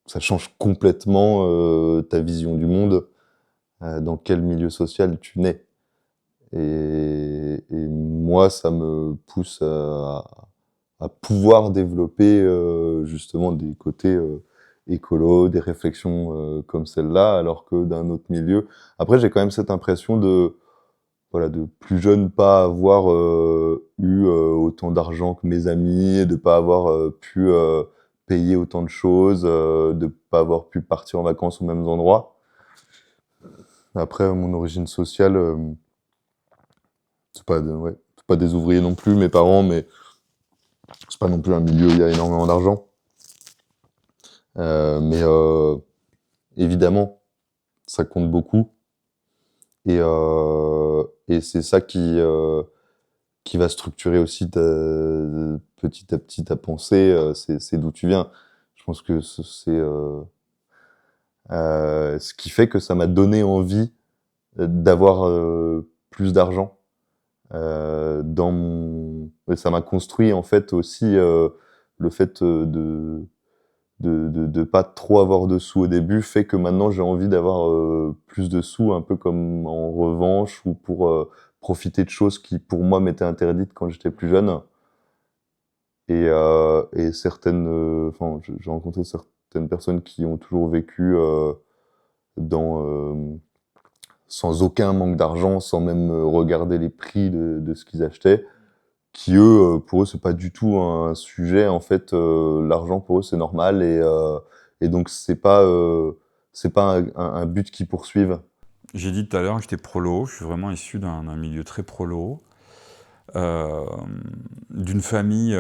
ça change complètement ta vision du monde, dans quel milieu social tu nais. Et moi, ça me pousse à pouvoir développer justement des côtés écolo, des réflexions comme celle-là, alors que d'un autre milieu. Après, j'ai quand même cette impression de, voilà, de plus jeune pas avoir eu autant d'argent que mes amis, de pas avoir pu payer autant de choses, de pas avoir pu partir en vacances aux mêmes endroits. Après, mon origine sociale, ouais, c'est pas des ouvriers non plus, mes parents, mais c'est pas non plus un milieu où il y a énormément d'argent. Mais évidemment, ça compte beaucoup. Et c'est ça qui va structurer aussi petit à petit ta pensée, c'est d'où tu viens. Je pense que c'est ce qui fait que ça m'a donné envie d'avoir plus d'argent. Et ça m'a construit en fait aussi le fait de pas trop avoir de sous au début fait que maintenant j'ai envie d'avoir plus de sous, un peu comme en revanche ou pour profiter de choses qui pour moi m'étaient interdites quand j'étais plus jeune. Et certaines, enfin, j'ai rencontré certaines personnes qui ont toujours vécu dans sans aucun manque d'argent, sans même regarder les prix de ce qu'ils achetaient, qui eux, pour eux, c'est pas du tout un sujet. En fait, l'argent pour eux, c'est normal et donc c'est pas un but qu'ils poursuivent. J'ai dit tout à l'heure que j'étais prolo, je suis vraiment issu d'un milieu très prolo, euh, d'une famille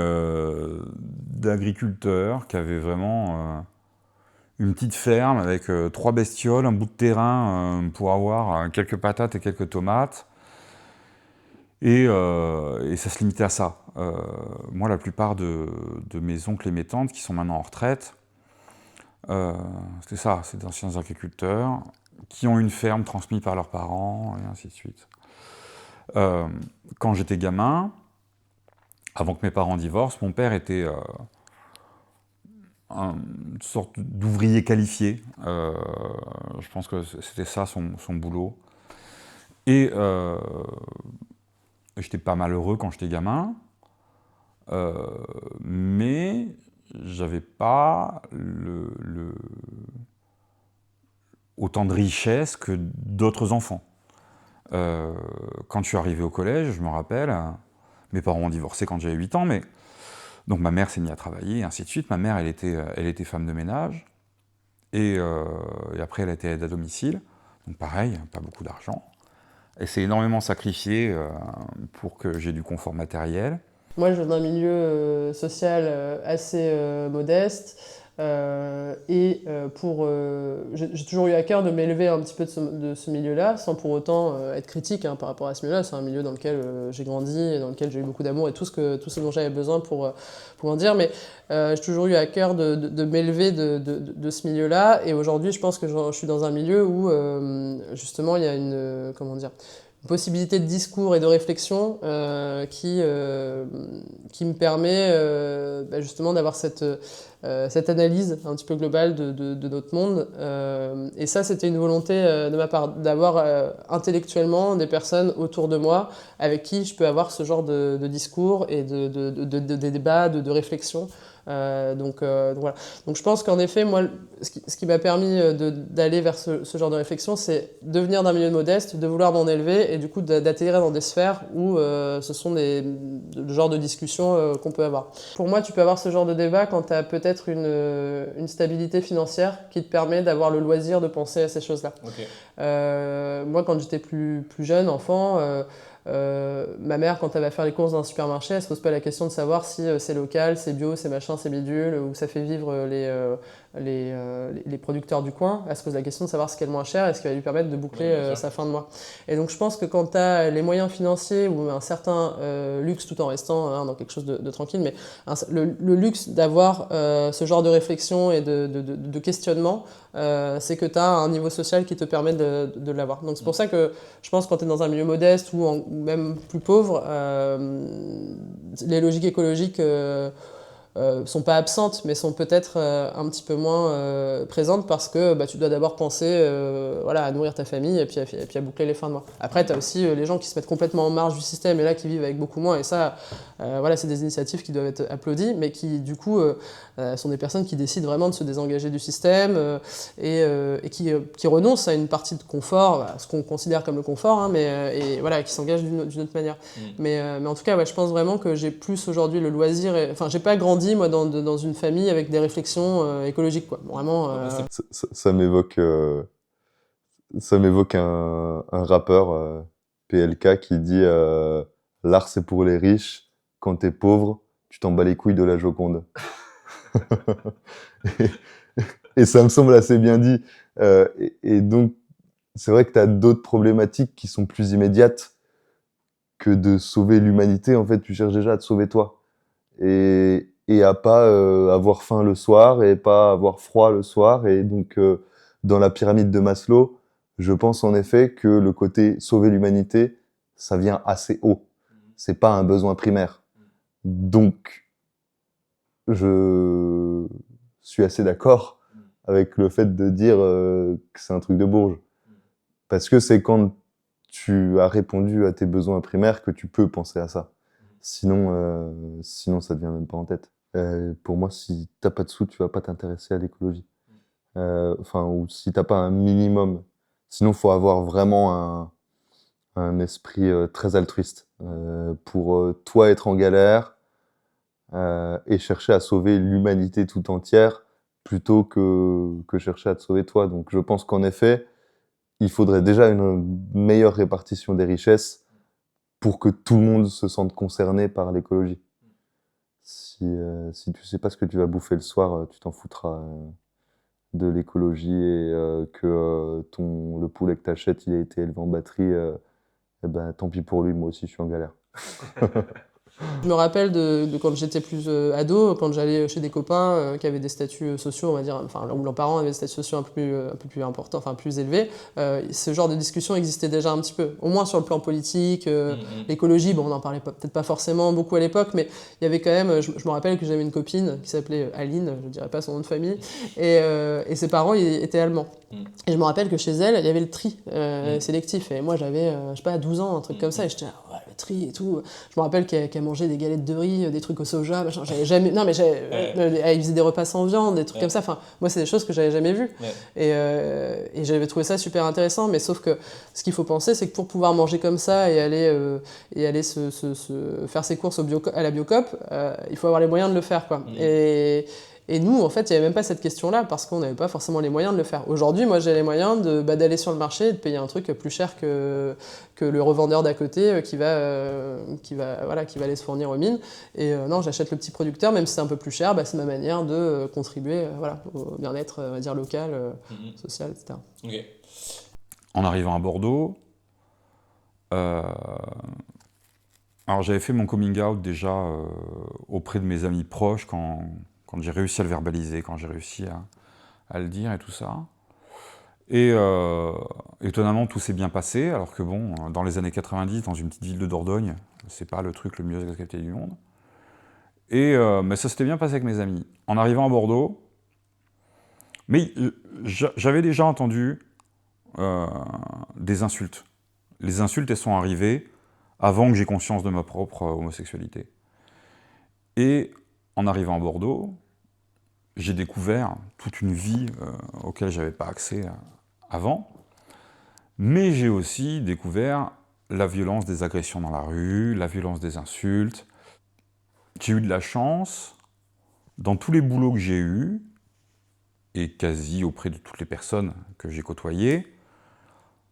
d'agriculteurs qui avait vraiment une petite ferme avec 3 bestioles, un bout de terrain pour avoir quelques patates et quelques tomates. Et ça se limitait à ça. Moi, la plupart de mes oncles et mes tantes, qui sont maintenant en retraite, c'était ça, c'est d'anciens agriculteurs qui ont une ferme transmise par leurs parents, et ainsi de suite. Euh, Quand j'étais gamin, avant que mes parents divorcent, mon père était une sorte d'ouvrier qualifié. Je pense que c'était ça son boulot. Et j'étais pas malheureux quand j'étais gamin, mais j'avais pas autant de richesse que d'autres enfants. Quand je suis arrivé au collège, je me rappelle, mes parents ont divorcé quand j'avais 8 ans, mais donc ma mère s'est mise à travailler, et ainsi de suite. Ma mère, elle était femme de ménage, et après elle a été aide à domicile, donc pareil, pas beaucoup d'argent. Elle s'est énormément sacrifiée pour que j'ai du confort matériel. Moi, je viens d'un milieu social assez modeste. J'ai toujours eu à cœur de m'élever un petit peu de ce milieu-là, sans pour autant être critique hein, par rapport à ce milieu-là. C'est un milieu dans lequel j'ai grandi, et dans lequel j'ai eu beaucoup d'amour et tout ce dont j'avais besoin pour en dire. Mais j'ai toujours eu à cœur de m'élever de ce milieu-là. Et aujourd'hui, je pense que je suis dans un milieu où, justement, il y a comment dire, une possibilité de discours et de réflexion qui me permet justement d'avoir cette analyse un petit peu globale de notre monde. Et ça, c'était une volonté de ma part, d'avoir intellectuellement des personnes autour de moi avec qui je peux avoir ce genre de discours et de débats, de réflexion. Donc voilà. Donc je pense qu'en effet, moi, ce qui m'a permis d'aller vers ce genre de réflexion, c'est de venir d'un milieu modeste, de vouloir m'en élever et du coup d'atterrir dans des sphères où ce sont le genre de discussions qu'on peut avoir. Pour moi, tu peux avoir ce genre de débat quand tu as peut-être une stabilité financière qui te permet d'avoir le loisir de penser à ces choses-là. Ok. Moi, quand j'étais plus jeune, enfant, ma mère, quand elle va faire les courses dans un supermarché, elle se pose pas la question de savoir si c'est local, c'est bio, c'est machin, c'est bidule, ou ça fait vivre les producteurs du coin. Elle se pose la question de savoir ce qui est le moins cher et ce qui va lui permettre de boucler sa fin de mois. Et donc je pense que quand tu as les moyens financiers ou un certain luxe tout en restant dans quelque chose de tranquille, mais le luxe d'avoir ce genre de réflexion et de questionnement, c'est que tu as un niveau social qui te permet de l'avoir. Donc c'est pour ça que je pense que quand tu es dans un milieu modeste ou même plus pauvre, les logiques écologiques sont pas absentes, mais sont peut-être un petit peu moins présentes parce que tu dois d'abord penser voilà, à nourrir ta famille et puis à boucler les fins de mois. Après, tu as aussi les gens qui se mettent complètement en marge du système et là qui vivent avec beaucoup moins. Et ça, voilà, c'est des initiatives qui doivent être applaudies, mais qui, du coup, sont des personnes qui décident vraiment de se désengager du système et qui renoncent à une partie de confort, ce qu'on considère comme le confort, hein, et voilà, qui s'engagent d'une autre manière. Mais en tout cas, ouais, je pense vraiment que j'ai plus aujourd'hui le loisir. Enfin, j'ai pas grandi, moi, dans une famille avec des réflexions écologiques, quoi. Vraiment. Ça m'évoque un rappeur, PLK, qui dit l'art c'est pour les riches, quand t'es pauvre, tu t'en bats les couilles de la Joconde. et, et ça me semble assez bien dit. Et donc, c'est vrai que t'as d'autres problématiques qui sont plus immédiates que de sauver l'humanité. En fait, tu cherches déjà à te sauver toi. Et à pas avoir faim le soir et pas avoir froid le soir. Et donc, dans la pyramide de Maslow, je pense en effet que le côté sauver l'humanité, ça vient assez haut. C'est pas un besoin primaire. Donc, je suis assez d'accord avec le fait de dire que c'est un truc de bourge. Parce que c'est quand tu as répondu à tes besoins primaires que tu peux penser à ça. Sinon ça te vient même pas en tête. Pour moi, si t'as pas de sous, tu vas pas t'intéresser à l'écologie. Ou si t'as pas un minimum. Sinon, faut avoir vraiment un esprit très altruiste pour toi être en galère et chercher à sauver l'humanité tout entière plutôt que chercher à te sauver toi. Donc, je pense qu'en effet, il faudrait déjà une meilleure répartition des richesses pour que tout le monde se sente concerné par l'écologie. Si tu sais pas ce que tu vas bouffer le soir, tu t'en foutras de l'écologie et que le poulet que t'achètes, il a été élevé en batterie, tant pis pour lui, moi aussi je suis en galère. Je me rappelle de quand j'étais plus ado, quand j'allais chez des copains qui avaient des statuts sociaux, on va dire, enfin, où leurs parents avaient des statuts sociaux un peu plus importants, enfin plus élevés, ce genre de discussion existait déjà un petit peu, au moins sur le plan politique, l'écologie, bon, on n'en parlait peut-être pas forcément beaucoup à l'époque, mais il y avait quand même, je me rappelle que j'avais une copine qui s'appelait Aline, je ne dirais pas son nom de famille, et ses parents étaient allemands. Et je me rappelle que chez elle, il y avait le tri sélectif, et moi j'avais, je sais pas, 12 ans, un truc comme ça, et j'étais là, ouais, le tri et tout. Je me rappelle qu'elle mangeait des galettes de riz, des trucs au soja, machin. J'avais jamais. Non, mais elle faisait des repas sans viande, des trucs comme ça. Enfin, moi, c'est des choses que j'avais jamais vues. Et j'avais trouvé ça super intéressant. Mais sauf que ce qu'il faut penser, c'est que pour pouvoir manger comme ça et aller faire ses courses à la Biocoop, il faut avoir les moyens de le faire, quoi. Et nous, en fait, il n'y avait même pas cette question-là parce qu'on n'avait pas forcément les moyens de le faire. Aujourd'hui, moi, j'ai les moyens d'aller sur le marché et de payer un truc plus cher que le revendeur d'à côté qui va aller se fournir aux mines. Et non, j'achète le petit producteur, même si c'est un peu plus cher, c'est ma manière de contribuer au bien-être, on va dire, local, social, etc. Okay. En arrivant à Bordeaux, alors j'avais fait mon coming out déjà auprès de mes amis proches quand j'ai réussi à le verbaliser, quand j'ai réussi à le dire et tout ça. Et étonnamment, tout s'est bien passé, alors que bon, dans les années 90, dans une petite ville de Dordogne, c'est pas le truc le mieux accepté du monde. Mais ça s'était bien passé avec mes amis. En arrivant à Bordeaux, mais j'avais déjà entendu des insultes. Les insultes, elles sont arrivées avant que j'aie conscience de ma propre homosexualité. Et en arrivant à Bordeaux, j'ai découvert toute une vie auquel je n'avais pas accès avant, mais j'ai aussi découvert la violence des agressions dans la rue, la violence des insultes. J'ai eu de la chance, dans tous les boulots que j'ai eus, et quasi auprès de toutes les personnes que j'ai côtoyées,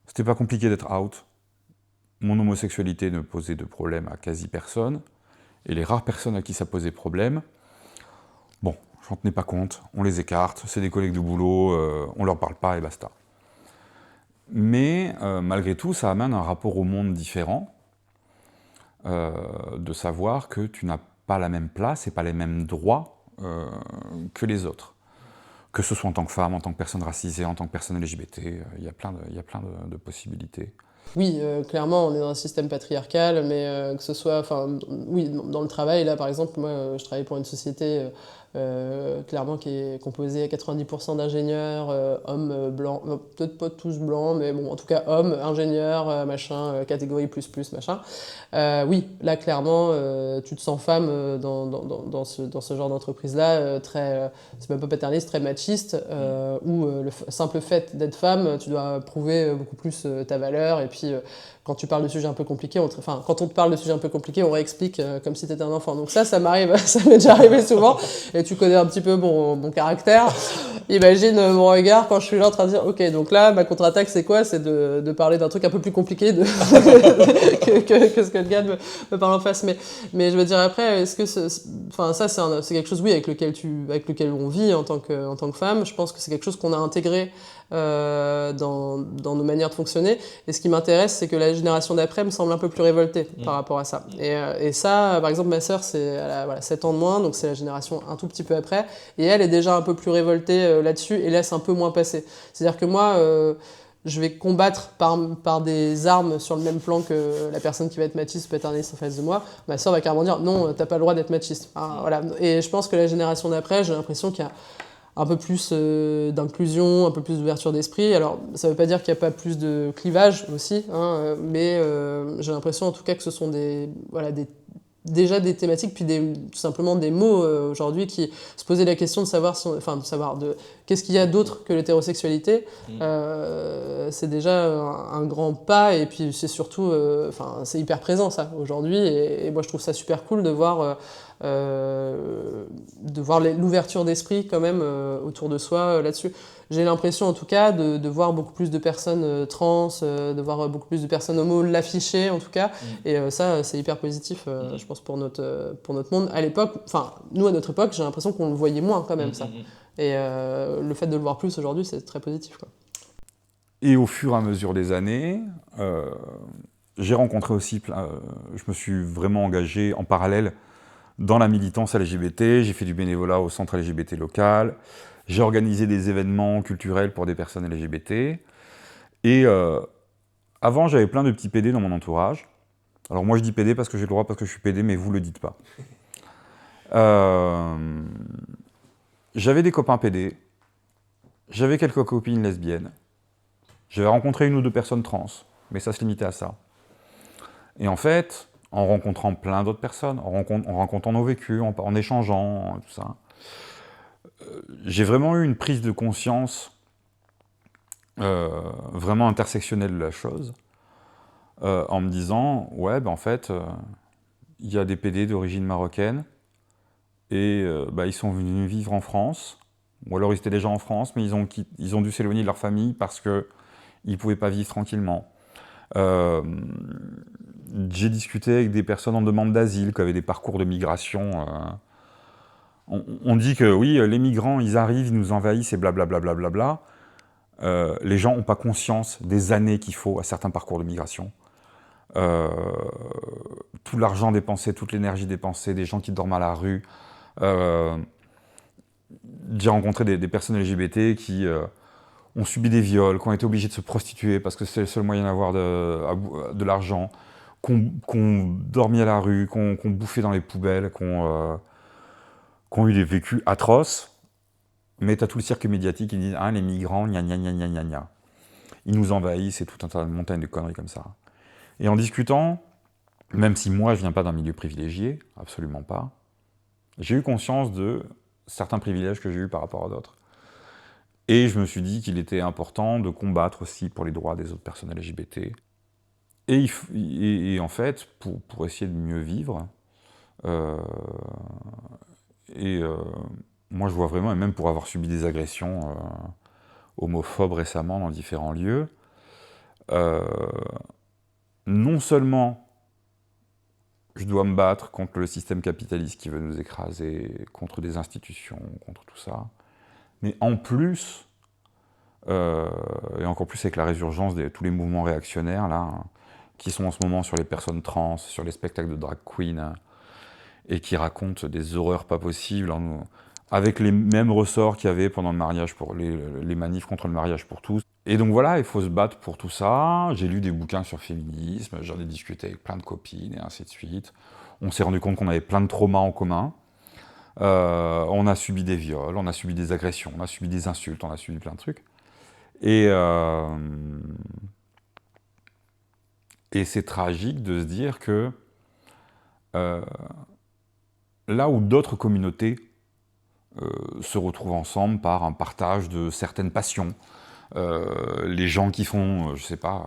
c'était pas compliqué d'être out. Mon homosexualité ne posait de problème à quasi personne, et les rares personnes à qui ça posait problème, bon, j'en tenais pas compte, on les écarte, c'est des collègues de boulot, on leur parle pas et basta. Mais malgré tout, ça amène un rapport au monde différent, de savoir que tu n'as pas la même place et pas les mêmes droits que les autres. Que ce soit en tant que femme, en tant que personne racisée, en tant que personne LGBT, il y a plein de possibilités. Oui, clairement, on est dans un système patriarcal, mais que ce soit, enfin, oui, dans le travail, là, par exemple, moi, je travaille pour une société clairement qui est composée à 90% d'ingénieurs, hommes blancs, peut-être pas tous blancs, mais bon, en tout cas hommes, ingénieurs, machin, catégorie plus, machin. Oui, là, clairement, tu te sens femme dans ce genre d'entreprise-là, c'est même pas paternaliste, très machiste, où simple fait d'être femme, tu dois prouver beaucoup plus ta valeur, et puis quand tu parles de sujets un peu compliqués, enfin, quand on te parle de sujets un peu compliqués, on réexplique comme si tu étais un enfant. Donc ça m'arrive, ça m'est déjà arrivé souvent, et tu connais un petit peu mon caractère. Imagine mon regard quand je suis là en train de dire, ok, donc là, ma contre-attaque, c'est quoi? C'est de parler d'un truc un peu plus compliqué que ce que le gars me parle en face. Mais je veux dire, après, est-ce que enfin, ça, c'est quelque chose, oui, avec lequel on vit en tant que femme. Je pense que c'est quelque chose qu'on a intégré dans nos manières de fonctionner. Et ce qui m'intéresse, c'est que la génération d'après me semble un peu plus révoltée par rapport à ça. Et ça, par exemple, ma sœur, elle a voilà, 7 ans de moins, donc c'est la génération un tout petit peu après. Et elle est déjà un peu plus révoltée là-dessus et laisse un peu moins passer. C'est-à-dire que moi, je vais combattre par des armes sur le même plan que la personne qui va être machiste ou paternaliste en face de moi. Ma sœur va carrément dire non, t'as pas le droit d'être machiste. Hein, voilà. Et je pense que la génération d'après, j'ai l'impression qu'il y a un peu plus d'inclusion, un peu plus d'ouverture d'esprit. Alors, ça ne veut pas dire qu'il n'y a pas plus de clivage aussi, hein, mais j'ai l'impression en tout cas que ce sont déjà des thématiques, puis tout simplement des mots aujourd'hui qui se posaient la question de savoir, qu'est-ce qu'il y a d'autre que l'hétérosexualité. C'est déjà un grand pas, et puis c'est surtout, c'est hyper présent ça aujourd'hui, et moi je trouve ça super cool de voir l'ouverture d'esprit quand même autour de soi là-dessus. J'ai l'impression en tout cas de voir beaucoup plus de personnes trans, de voir beaucoup plus de personnes homo l'afficher en tout cas, et ça c'est hyper positif je pense pour notre monde. À l'époque, enfin nous à notre époque, j'ai l'impression qu'on le voyait moins quand même ça. Et le fait de le voir plus aujourd'hui, c'est très positif, quoi. Et au fur et à mesure des années, j'ai rencontré aussi, je me suis vraiment engagé en parallèle dans la militance LGBT, j'ai fait du bénévolat au centre LGBT local, j'ai organisé des événements culturels pour des personnes LGBT, et avant j'avais plein de petits PD dans mon entourage. Alors moi je dis PD parce que j'ai le droit, parce que je suis PD, mais vous le dites pas. J'avais des copains PD, j'avais quelques copines lesbiennes, j'avais rencontré 1 ou 2 personnes trans, mais ça se limitait à ça. Et en fait, en rencontrant plein d'autres personnes, en rencontrant nos vécus, en échangeant, tout ça, j'ai vraiment eu une prise de conscience vraiment intersectionnelle de la chose, en me disant, ouais, en fait, il y a des PD d'origine marocaine, et ils sont venus vivre en France, ou alors ils étaient déjà en France, mais ils ont dû s'éloigner de leur famille parce qu'ils ne pouvaient pas vivre tranquillement. J'ai discuté avec des personnes en demande d'asile qui avaient des parcours de migration. On dit que oui, les migrants, ils arrivent, ils nous envahissent et blablabla. Les gens n'ont pas conscience des années qu'il faut à certains parcours de migration. Tout l'argent dépensé, toute l'énergie dépensée, des gens qui dorment à la rue. J'ai rencontré des personnes LGBT qui ont subi des viols, qui ont été obligés de se prostituer parce que c'est le seul moyen d'avoir de l'argent, qui ont dormi à la rue, qui ont bouffé dans les poubelles, qui ont eu des vécus atroces. Mais tu as tout le cirque médiatique qui dit « Ah, les migrants, gna gna gna gna gna gna. Ils nous envahissent et tout un tas de montagnes de conneries comme ça. » Et en discutant, même si moi je viens pas d'un milieu privilégié, absolument pas, j'ai eu conscience de certains privilèges que j'ai eus par rapport à d'autres. Et je me suis dit qu'il était important de combattre aussi pour les droits des autres personnes LGBT. Et en fait, pour essayer de mieux vivre, moi je vois vraiment, et même pour avoir subi des agressions homophobes récemment dans différents lieux, non seulement je dois me battre contre le système capitaliste qui veut nous écraser, contre des institutions, contre tout ça, mais en plus, et encore plus avec la résurgence de tous les mouvements réactionnaires là, qui sont en ce moment sur les personnes trans, sur les spectacles de drag queen, et qui racontent des horreurs pas possibles, avec les mêmes ressorts qu'il y avait pendant le mariage, pour les manifs contre le mariage pour tous. Et donc voilà, il faut se battre pour tout ça. J'ai lu des bouquins sur le féminisme, j'en ai discuté avec plein de copines, et ainsi de suite. On s'est rendu compte qu'on avait plein de traumas en commun. On a subi des viols, on a subi des agressions, on a subi des insultes, on a subi plein de trucs. Et c'est tragique de se dire que là où d'autres communautés se retrouvent ensemble par un partage de certaines passions, les gens qui font, je sais pas,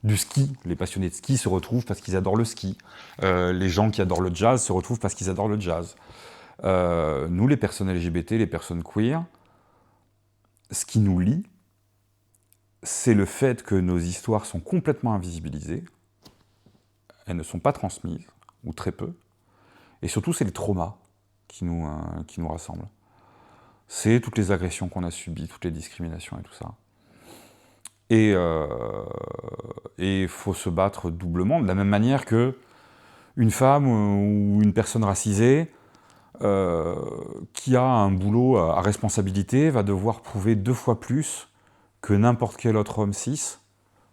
du ski, les passionnés de ski se retrouvent parce qu'ils adorent le ski. Les gens qui adorent le jazz se retrouvent parce qu'ils adorent le jazz. Nous, les personnes LGBT, les personnes queer, ce qui nous lie, c'est le fait que nos histoires sont complètement invisibilisées, elles ne sont pas transmises, ou très peu, et surtout c'est les traumas qui nous rassemblent. C'est toutes les agressions qu'on a subies, toutes les discriminations et tout ça. Et il faut se battre doublement, de la même manière que une femme ou une personne racisée qui a un boulot à responsabilité va devoir prouver 2 fois plus que n'importe quel autre homme cis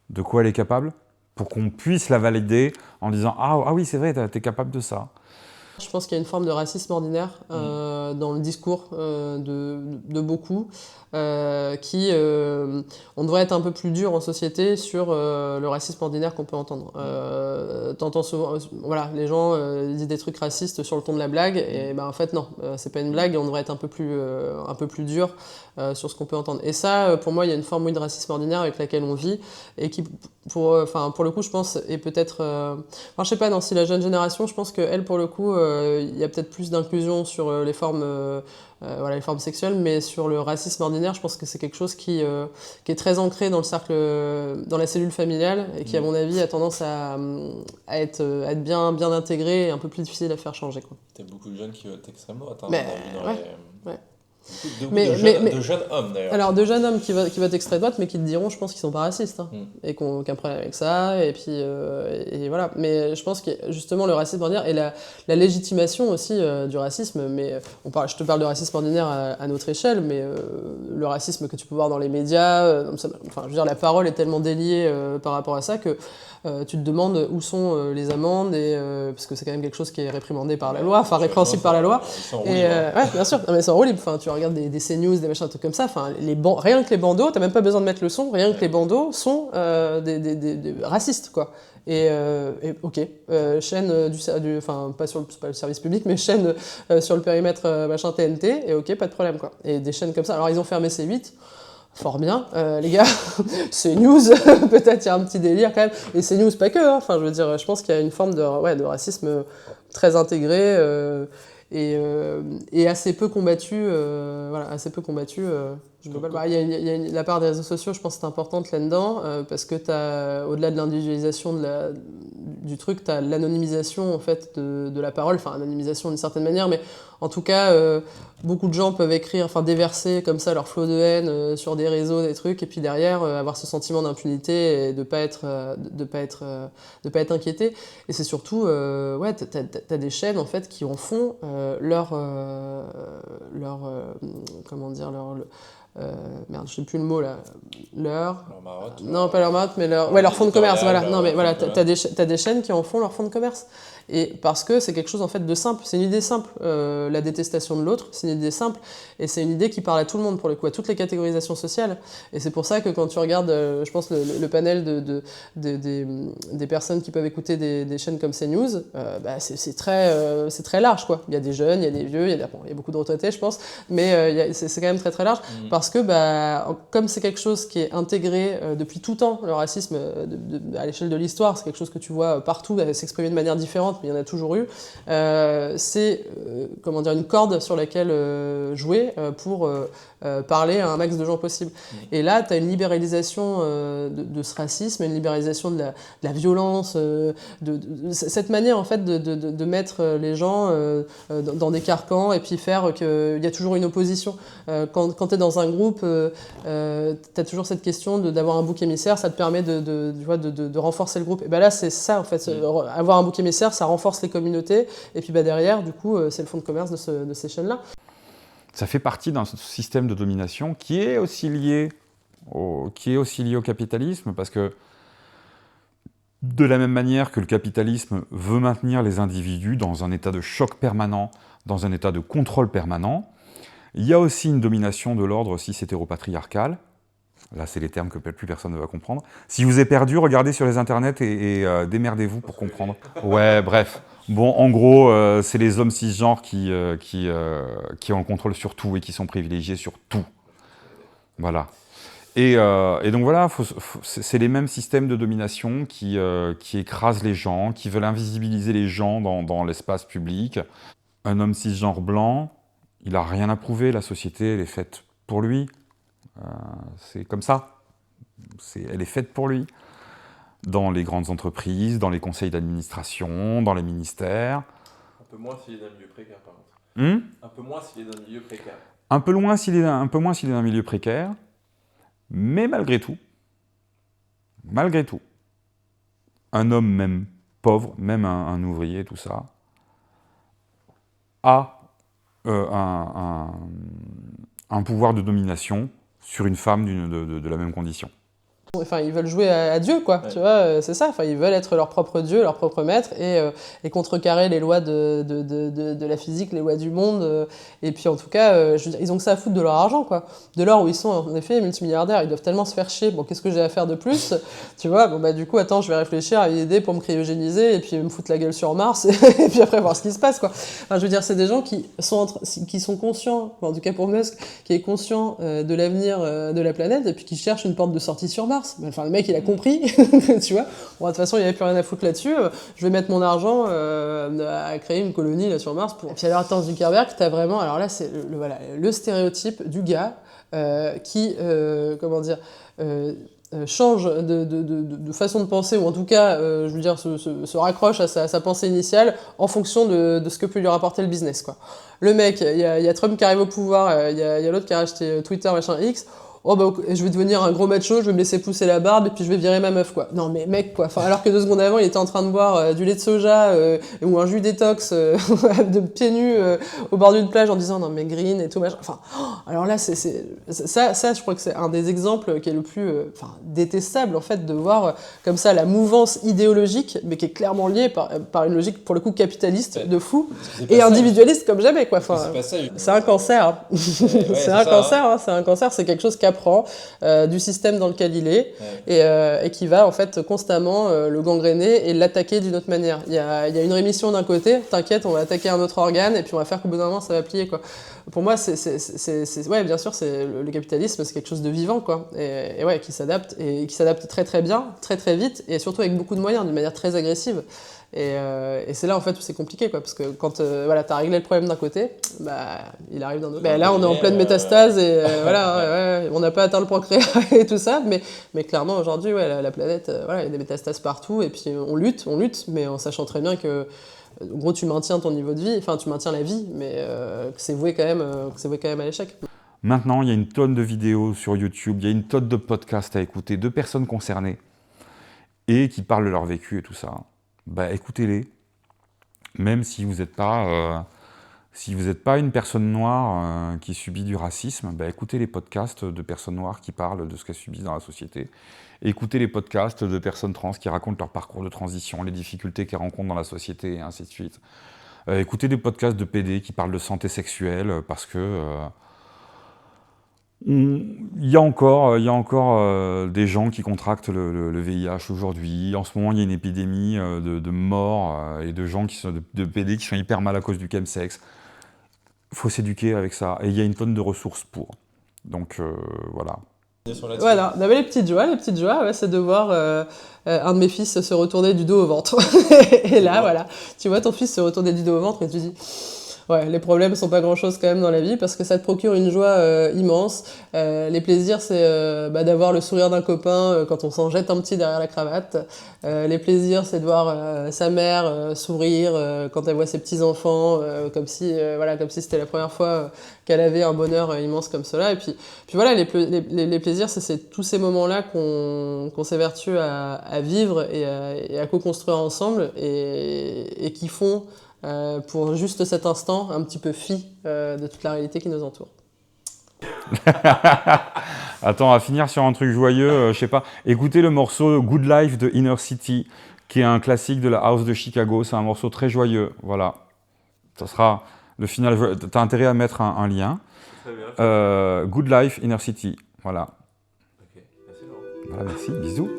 de quoi elle est capable, pour qu'on puisse la valider en disant « Ah oui, c'est vrai, t'es capable de ça ». Je pense qu'il y a une forme de racisme ordinaire dans le discours de beaucoup, on devrait être un peu plus dur en société sur le racisme ordinaire qu'on peut entendre. T'entends souvent, voilà, les gens disent des trucs racistes sur le ton de la blague, et ben en fait non, c'est pas une blague, et on devrait être un peu plus dur sur ce qu'on peut entendre. Et ça, pour moi, il y a une forme de racisme ordinaire avec laquelle on vit, et qui, pour le coup, je pense, est peut-être... je sais pas, non, si la jeune génération, je pense qu'elle, pour le coup, il y a peut-être plus d'inclusion sur les formes sexuelles, mais sur le racisme ordinaire, je pense que c'est quelque chose qui est très ancré dans le cercle, dans la cellule familiale, et qui, à mon avis, a tendance à être bien intégré et un peu plus difficile à faire changer, quoi. T'as beaucoup de jeunes qui votent extrême droite, hein, Mais, dans ouais, les... ouais. De jeunes hommes, d'ailleurs. Alors, de jeunes hommes qui votent extrême droite, mais qui te diront, je pense, qu'ils sont pas racistes, hein, et qu'on ont qu'un problème avec ça, et puis et voilà. Mais je pense que justement le racisme ordinaire et la légitimation aussi du racisme, mais je te parle de racisme ordinaire à notre échelle, mais le racisme que tu peux voir dans les médias, je veux dire, la parole est tellement déliée par rapport à ça que tu te demandes où sont les amendes, parce que c'est quand même quelque chose qui est réprimandé par la loi, répréhensible par la loi. Ouais, bien sûr, non, mais c'est en roue libre. Enfin, tu regardes des CNews, des machins, des trucs comme ça. Enfin, rien que les bandeaux, t'as même pas besoin de mettre le son. Rien que les bandeaux sont des racistes, quoi. Et ok, chaîne pas le service public, mais chaîne sur le périmètre machin TNT. Et ok, pas de problème, quoi. Et des chaînes comme ça. Alors ils ont fermé C8. Fort bien, les gars, c'est news, peut-être il y a un petit délire quand même, et c'est news pas que, hein. Enfin je veux dire, je pense qu'il y a une forme de racisme très intégré et assez peu combattu, assez peu combattu. Il y a la part des réseaux sociaux, je pense, c'est importante là-dedans, parce que t'as, au-delà de l'individualisation du truc, tu as l'anonymisation en fait, de la parole, enfin anonymisation d'une certaine manière, mais en tout cas, beaucoup de gens peuvent écrire, déverser comme ça leur flot de haine sur des réseaux, des trucs, et puis derrière, avoir ce sentiment d'impunité et de pas être inquiété. Et c'est surtout, t'as des chaînes en fait qui en font merde, je sais plus le mot là. Leur marotte. Non, pas leur marotte, mais leur fonds de commerce. Voilà. Non, mais voilà, t'as des chaînes qui en font leur fonds de commerce. Et parce que c'est quelque chose en fait de simple, c'est une idée simple. La détestation de l'autre, c'est une idée simple, et c'est une idée qui parle à tout le monde pour le coup, à toutes les catégorisations sociales. Et c'est pour ça que quand tu regardes, je pense le panel des personnes qui peuvent écouter des chaînes comme CNews, c'est très large quoi. Il y a des jeunes, il y a des vieux, il y a beaucoup de retraités, je pense, mais c'est quand même très très large parce que comme c'est quelque chose qui est intégré depuis tout temps, le racisme à l'échelle de l'histoire, c'est quelque chose que tu vois partout s'exprimer de manière différente, mais il y en a toujours eu. C'est une corde sur laquelle jouer pour parler à un max de gens possible. Et là, tu as une libéralisation de ce racisme, une libéralisation de la violence, cette manière en fait de mettre les gens dans des carcans et puis faire qu'il y a toujours une opposition. Quand tu es dans un groupe, tu as toujours cette question d'avoir un bouc émissaire, ça te permet de renforcer le groupe. Et là, c'est ça en fait. Avoir un bouc émissaire, ça renforce les communautés. Et puis derrière, du coup, c'est le fonds de commerce de ces chaînes-là. Ça fait partie d'un système de domination qui est aussi lié qui est aussi lié au capitalisme, parce que de la même manière que le capitalisme veut maintenir les individus dans un état de choc permanent, dans un état de contrôle permanent, il y a aussi une domination de l'ordre cis-hétéropatriarcal. Là, c'est les termes que plus personne ne va comprendre. Si vous êtes perdu, regardez sur les internets et démerdez-vous pour comprendre. Ouais, bref. Bon, en gros, c'est les hommes cisgenres qui ont le contrôle sur tout et qui sont privilégiés sur tout. Voilà. Et donc voilà, c'est les mêmes systèmes de domination qui écrasent les gens, qui veulent invisibiliser les gens dans l'espace public. Un homme cisgenre blanc, il n'a rien à prouver, la société, elle est faite pour lui. C'est comme ça. Elle est faite pour lui. Dans les grandes entreprises, dans les conseils d'administration, dans les ministères. Un peu moins s'il est d'un milieu précaire, par contre. Un peu moins s'il est d'un milieu précaire. Un peu moins s'il est d'un milieu précaire, mais malgré tout, un homme même pauvre, même un ouvrier, tout ça, a un pouvoir de domination sur une femme de la même condition. Enfin, ils veulent jouer à Dieu, quoi, tu vois, c'est ça. Enfin, ils veulent être leur propre Dieu, leur propre maître, et contrecarrer les lois de la physique, les lois du monde. Et puis, en tout cas, je veux dire, ils ont que ça à foutre de leur argent, quoi. De l'or où ils sont, en effet, multimilliardaires, ils doivent tellement se faire chier. Bon, qu'est-ce que j'ai à faire de plus? Tu vois, bon, bah, du coup, attends, je vais réfléchir à une idée pour me cryogéniser, et puis me foutre la gueule sur Mars, et puis après voir ce qui se passe, quoi. Enfin, je veux dire, c'est des gens qui sont conscients, en tout cas pour Musk, qui est conscient de l'avenir de la planète, et puis qui cherche une porte de sortie sur Mars. Enfin, le mec, il a compris, tu vois. Bon, de toute façon, il n'y avait plus rien à foutre là-dessus. Je vais mettre mon argent à créer une colonie là sur Mars. Et puis alors, attends, Zuckerberg, t'as vraiment... Alors là, c'est voilà, le stéréotype du gars qui, change de façon de penser, ou en tout cas, je veux dire, se raccroche à sa pensée initiale en fonction de ce que peut lui rapporter le business, quoi. Le mec, il y a Trump qui arrive au pouvoir, il y a l'autre qui a acheté Twitter, machin X... Oh bah je vais devenir un gros macho, je vais me laisser pousser la barbe et puis je vais virer ma meuf, quoi. Non mais mec, quoi. Enfin, alors que 2 secondes avant il était en train de boire du lait de soja ou un jus détox de pieds nus au bord d'une plage en disant non mais green et tout machin. Enfin, alors là ça je crois que c'est un des exemples qui est le plus détestable en fait, de voir comme ça la mouvance idéologique, mais qui est clairement liée par une logique pour le coup capitaliste de fou et individualiste comme jamais, quoi. Enfin, c'est un cancer. C'est un cancer, hein, c'est un cancer, c'est quelque chose qui apprend du système dans lequel il est, et qui va en fait constamment le gangréner et l'attaquer d'une autre manière. Il y a une rémission d'un côté, t'inquiète, on va attaquer un autre organe et puis on va faire qu'au bout d'un moment ça va plier, quoi. Pour moi, ouais, bien sûr, c'est le capitalisme, c'est quelque chose de vivant, quoi, et ouais, qui s'adapte très très bien, très très vite, et surtout avec beaucoup de moyens, d'une manière très agressive. Et c'est là en fait où c'est compliqué, quoi, parce que quand voilà, t'as réglé le problème d'un côté, bah il arrive d'un autre. Bah, là on est en pleine métastase et voilà, on n'a pas atteint le pancréas et tout ça, mais clairement aujourd'hui, ouais, la planète, voilà, il y a des métastases partout, et puis on lutte, mais en sachant très bien que en gros tu maintiens ton niveau de vie, enfin tu maintiens la vie, mais que c'est voué quand même à l'échec. Maintenant, il y a une tonne de vidéos sur YouTube, il y a une tonne de podcasts à écouter, de personnes concernées et qui parlent de leur vécu et tout ça. Bah, écoutez-les, même si vous n'êtes pas une personne noire qui subit du racisme, bah, écoutez les podcasts de personnes noires qui parlent de ce qu'elles subissent dans la société. Écoutez les podcasts de personnes trans qui racontent leur parcours de transition, les difficultés qu'elles rencontrent dans la société, et ainsi de suite. Écoutez des podcasts de PD qui parlent de santé sexuelle, parce que il y a encore des gens qui contractent le VIH aujourd'hui. En ce moment, il y a une épidémie de morts et de gens de PD qui sont hyper mal à cause du chemsex. Il faut s'éduquer avec ça. Et il y a une tonne de ressources pour. Donc, voilà. Voilà, on avait les petites joies, ouais, c'est de voir un de mes fils se retourner du dos au ventre. Et là, voilà, tu vois ton fils se retourner du dos au ventre et tu dis... Ouais, les problèmes sont pas grand-chose quand même dans la vie, parce que ça te procure une joie immense. Les plaisirs, c'est d'avoir le sourire d'un copain quand on s'en jette un petit derrière la cravate. Les plaisirs, c'est de voir sa mère sourire quand elle voit ses petits-enfants, comme si c'était la première fois qu'elle avait un bonheur immense comme cela. Et puis voilà, les plaisirs, c'est tous ces moments-là qu'on s'évertue à vivre et à co-construire ensemble, et qui font... pour juste cet instant, un petit peu fi de toute la réalité qui nous entoure. Attends, à finir sur un truc joyeux, je sais pas. Écoutez le morceau Good Life de Inner City, qui est un classique de la house de Chicago. C'est un morceau très joyeux. Voilà. Ça sera le final. T'as intérêt à mettre un lien. Très bien. Good Life, Inner City. Voilà. Ok, merci Laurent. Voilà, merci. Bisous.